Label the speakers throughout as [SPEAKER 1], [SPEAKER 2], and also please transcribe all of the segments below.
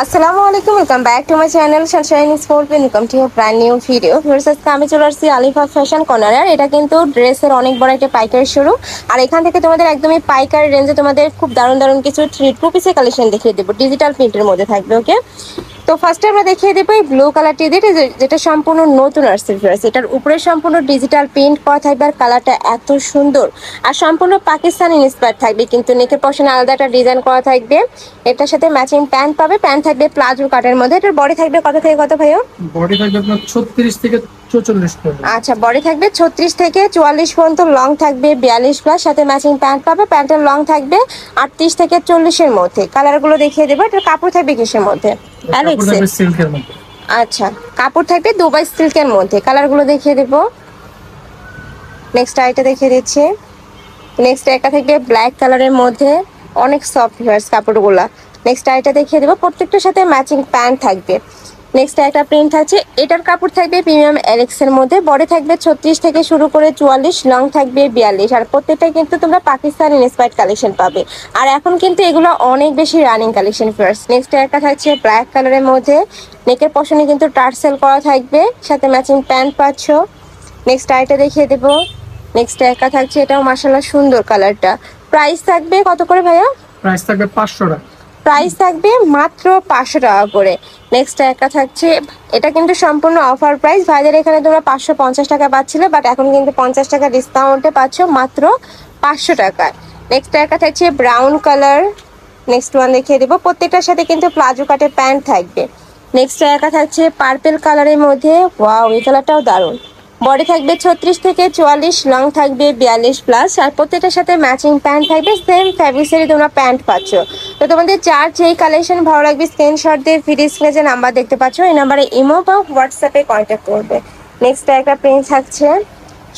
[SPEAKER 1] আসসালামু আলাইকুম, welcome back to my channel Sunshine sport. Welcome to brand new video. আজকে আমি চলে আসছি আলিফা ফ্যাশন কর্নার। এটা কিন্তু ড্রেসের অনেক বড় একটা পাইকারি শুরু, আর এখান থেকে তোমাদের একদমই পাইকারি রেঞ্জে তোমাদের খুব দারুণ দারুণ কিছু টু পিসের কালেকশন দেখিয়ে দেবো, ডিজিটাল প্রিন্টের মধ্যে থাকবে। ওকে, তো ফার্স্টে আমরা দেখিয়ে দেবো এই ব্লু কালারটি দিয়ে, যেটা সম্পূর্ণ নতুন আসছে। এটার উপরে সম্পূর্ণ ডিজিটাল প্রিন্ট করা থাকবে, আর কালারটা এত সুন্দর আর সম্পূর্ণ পাকিস্তানি ইন্সপায়ার থাকবে, কিন্তু নেকের পশনে আলাদা একটা ডিজাইন করা থাকবে। এটার সাথে ম্যাচিং প্যান্ট পাবে, প্যান্ট থাকবে প্লাজো কাটের মধ্যে। এটার বডি থাকবে কত থেকে কত ভাইও?
[SPEAKER 2] বডি থাকবে আপনার 36 থেকে 44 পর্যন্ত।
[SPEAKER 1] আচ্ছা, বডি থাকবে 36 থেকে 44 পর্যন্ত, লং থাকবে 42 প্লাস, সাথে ম্যাচিং প্যান্ট পাবে। প্যান্টের লং থাকবে 38 থেকে 40 এর মধ্যে। কালারগুলো দেখিয়ে দেবো। এটার কাপড় থাকবে কিসের মধ্যে?
[SPEAKER 2] সিল্কের মধ্যে।
[SPEAKER 1] আচ্ছা, কাপড় থাকবে দুবাই সিল্কের মধ্যে। কালারগুলো দেখিয়ে দেবো। নেক্সট আইটা দেখিয়ে দিচ্ছি। নেক্সট একটা থাকবে ব্ল্যাক কালারের মধ্যে, অনেক সফট হেয়ার্স কাপড়গুলা। নেক্সট আইটা দেখিয়ে দেবো। প্রত্যেকটার সাথে ম্যাচিং প্যান্ট থাকবে। নেক্সট একটা প্রিন্ট থাকছে, এটার কাপড় থাকবে প্রিমিয়াম এলেক্স এর মধ্যে। বডি থাকবে 36 থেকে শুরু করে 44, লং থাকবে 42, আর প্রত্যেকটা কিন্তু তোমরা পাকিস্তানি ইন্সপায়ার্ড কালেকশন পাবে। আর এখন কিন্তু এগুলো অনেক বেশি রানিং কালেকশন ফার্স্ট। নেক্সট একটা থাকছে ব্ল্যাক কালারের মধ্যে, নেকের পশনে কিন্তু টার্সেল করা থাকবে, সাথে ম্যাচিং প্যান্ট পাচ্ছ। নেক্সট আইটা দেখিয়ে দেবো। নেক্সট একটা থাকছে, এটাও মাশাআল্লাহ সুন্দর কালারটা। প্রাইস থাকবে কত করে ভাইয়া?
[SPEAKER 2] প্রাইস থাকবে 500 টাকা।
[SPEAKER 1] প্রাইস থাকবে মাত্র 500 টাকা করে। নেক্সট একটা থাকছে, এটা কিন্তু সম্পূর্ণ অফার প্রাইস। ভাইদের এখানে তোমরা 550 টাকা পাচ্ছিলে, বাট এখন কিন্তু 50 টাকা ডিসকাউন্টে পাচ্ছ মাত্র 500 টাকায়। নেক্সট একটা থাকছে ব্রাউন কালার। নেক্সট ওয়ান দেখিয়ে দেবো। প্রত্যেকটার সাথে কিন্তু প্লাজো কাটে প্যান্ট থাকবে। নেক্সট একটা থাকছে পার্পেল কালারের মধ্যে। ওয়াও, এই কালারটাও দারুণ। বডি থাকবে 36 থেকে 44, লং থাকবে 42 প্লাস, আর প্রত্যেকটার সাথে ম্যাচিং প্যান্ট থাকবে। সেম ফ্যাব্রিক্সেরই তোমরা প্যান্ট পাচ্ছ। তো তোমাদের যার যেই কালেকশন ভালো লাগবে স্ক্রিনশট দিয়ে ভিডিও স্ক্রিনে যে নাম্বার দেখতে পাচ্ছ, এই নাম্বারে ইমো বা হোয়াটসঅ্যাপে কন্ট্যাক্ট করবে। নেক্সট একটা প্রিন্ট থাকছে,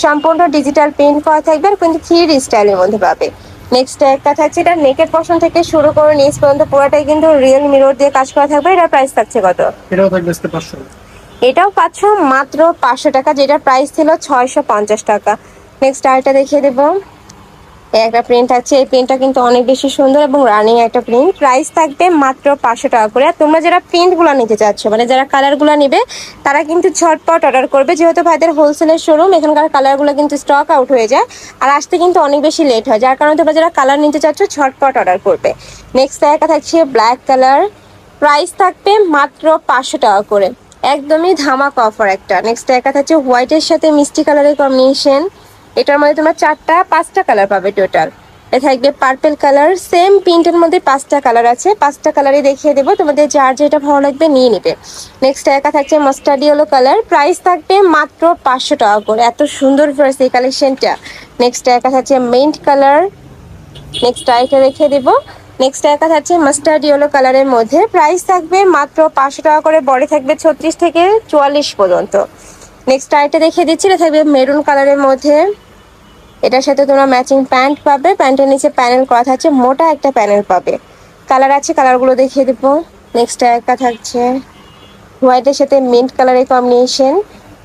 [SPEAKER 1] সম্পূর্ণ ডিজিটাল প্রিন্ট করা থাকবে, আর কিন্তু 3D স্টাইলের মধ্যে পাবে। নেক্সট একটা থাকছে, এটা নেকের পশন থেকে শুরু করে নিচ পর্যন্ত পুরোটাই কিন্তু রিয়েল মিরর দিয়ে কাজ করা থাকবে। এটার প্রাইস থাকছে কত?
[SPEAKER 2] এটাও থাকবে 500 টাকা।
[SPEAKER 1] এটাও পাচ্ছ মাত্র 500 টাকা, যেটা প্রাইস ছিল 650 টাকা। নেক্সট আরেকটা দেখিয়ে দেবো। একটা প্রিন্ট আছে, এই প্রিন্টটা কিন্তু অনেক বেশি সুন্দর এবং রানিং একটা প্রিন্ট। প্রাইস থাকবে মাত্র 500 টাকা করে। আর তোমরা যারা প্রিন্টগুলো নিতে চাচ্ছ, মানে যারা কালারগুলো নেবে, তারা কিন্তু ঝটপট অর্ডার করবে, যেহেতু ভাইদের হোলসেলের শোরুম, এখানকার কালারগুলো কিন্তু স্টক আউট হয়ে যায় আর আসতে কিন্তু অনেক বেশি লেট হয়, যার কারণে তোমরা যারা কালার নিতে চাচ্ছ ঝটপট অর্ডার করবে। নেক্সট একটা থাকছে ব্ল্যাক কালার। প্রাইস থাকবে মাত্র 500 টাকা করে, একদমই ধামাক অফার একটা। নেক্সট একটা থাকছে হোয়াইটের সাথে মিষ্টি কালারের কম্বিনেশন। এটার মধ্যে তোমরা 4-5টা কালার পাবে টোটাল। এটা থাকবে পার্পেল কালার। সেম প্রিন্টের মধ্যে 5টা কালার আছে, 5টা কালারই দেখিয়ে দেবো, তোমাদের যার যেটা ভালো লাগবে নিয়ে নেবে। নেক্সট একটা থাকছে মাস্টার্ড ইয়েলো কালার। প্রাইস থাকবে মাত্র 500 টাকা করে, এত সুন্দর ফ্রেশ এই কালেকশনটা। নেক্সট একটা থাকছে মিন্ট কালার। নেক্সট আইটা দেখিয়ে দেবো। নেক্সট একটা থাকছে মাস্টার্ড ইয়েলো কালারের মধ্যে। প্রাইস থাকবে মাত্র 500 টাকা করে, বডি থাকবে 36 থেকে 44 পর্যন্ত। নেক্সট আইটা দেখিয়ে দিচ্ছি, এটা থাকবে মেরুন কালারের মধ্যে। এটার সাথে তোমরা ম্যাচিং প্যান্ট পাবে, প্যান্টের নিচে প্যানেল করা থাকছে, মোটা একটা প্যানেল পাবে। কালার আছে, কালারগুলো দেখিয়ে দেবো। নেক্সট একটা থাকছে হোয়াইটের সাথে মিন্ট কালারের কম্বিনেশন।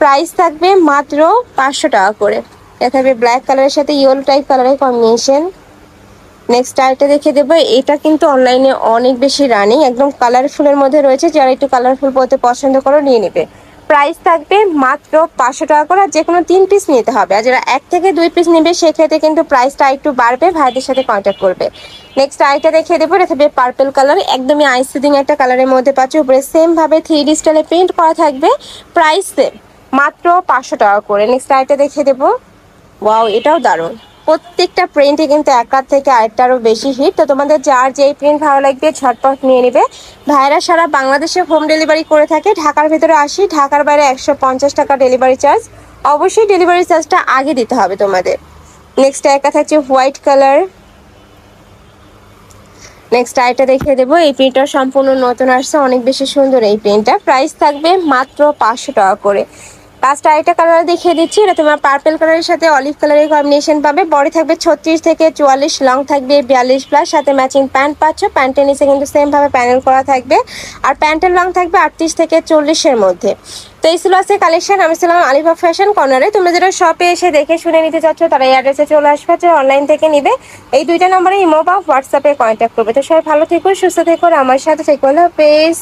[SPEAKER 1] প্রাইস থাকবে মাত্র 500 টাকা করে। এটা থাকবে ব্ল্যাক কালারের সাথে ইয়েলো টাইপ কালারের কম্বিনেশন। নেক্সট আরেকটা দেখিয়ে দেবো। এটা কিন্তু অনলাইনে অনেক বেশি রানিং, একদম কালারফুলের মধ্যে রয়েছে, যারা একটু কালারফুল পড়তে পছন্দ করো নিয়ে নেবে। প্রাইস থাকবে মাত্র 500 টাকা করে, আর যে কোনো 3 পিস নিতে হবে, আর যারা 1 থেকে 2 পিস নেবে সেক্ষেত্রে কিন্তু প্রাইসটা একটু বাড়বে, ভাইদের সাথে কন্ট্যাক্ট করবে। নেক্সট আইটা দেখিয়ে দেবো। এটা থাকবে পার্পেল কালার, একদমই আইসিডিং একটা কালারের মধ্যে পাচ্ছ। উপরে সেম ভাবে 3D স্টাইলে প্রিন্ট করা থাকবে। প্রাইস মাত্র 500 টাকা করে। নেক্সট আইটা দেখিয়ে দেবো। ওয়াও, এটাও দারুণ। প্রত্যেকটা প্রিন্টই কিন্তু একার থেকে আরেকটারও বেশি হিট। তো তোমাদের যার যেই প্রিন্ট ভালো লাগবে ঝটপট নিয়ে নেবে। ভাইরা সারা বাংলাদেশে হোম ডেলিভারি করে থাকে। ঢাকার ভিতরে 80, ঢাকার বাইরে 150 টাকা ডেলিভারি চার্জ। অবশ্যই ডেলিভারি চার্জটা আগে দিতে হবে তোমাদের। নেক্সট একটা থাকছে হোয়াইট কালার। নেক্সট আইটা দেখিয়ে দেবো। এই প্রিন্টটা সম্পূর্ণ নতুন আসছে, অনেক বেশি সুন্দর এই প্রিন্টটা। প্রাইস থাকবে মাত্র 500 টাকা করে। লাস্ট আরেকটা কালার দেখিয়ে দিচ্ছি, এটা তোমার পার্পেল কালারের সাথে অলিভ কালারের কম্বিনেশন পাবে। বডি থাকবে 36 থেকে 44, লং থাকবে 42 প্লাস, সাথে ম্যাচিং প্যান্ট পাচ্ছ। প্যান্টের নিচে কিন্তু সেম ভাবে প্যানেল করা থাকবে, আর প্যান্টের লং থাকবে 38 থেকে 40 এর মধ্যে। তো এই ছিল আছে কালেকশন। আমি ছিলাম আলিফা ফ্যাশন কর্নারে। তোমরা যারা শপে এসে দেখে শুনে নিতে চাচ্ছ তারা এই অ্যাড্রেসে চলে আসবে, যে অনলাইন থেকে নিবে এই দুইটা নম্বরে ইমো বা হোয়াটসঅ্যাপে কন্ট্যাক্ট করবে। তো সবাই ভালো থেকো, সুস্থ থেকো, আমার সাথে থেকো। আল্লাহ হাফেজ।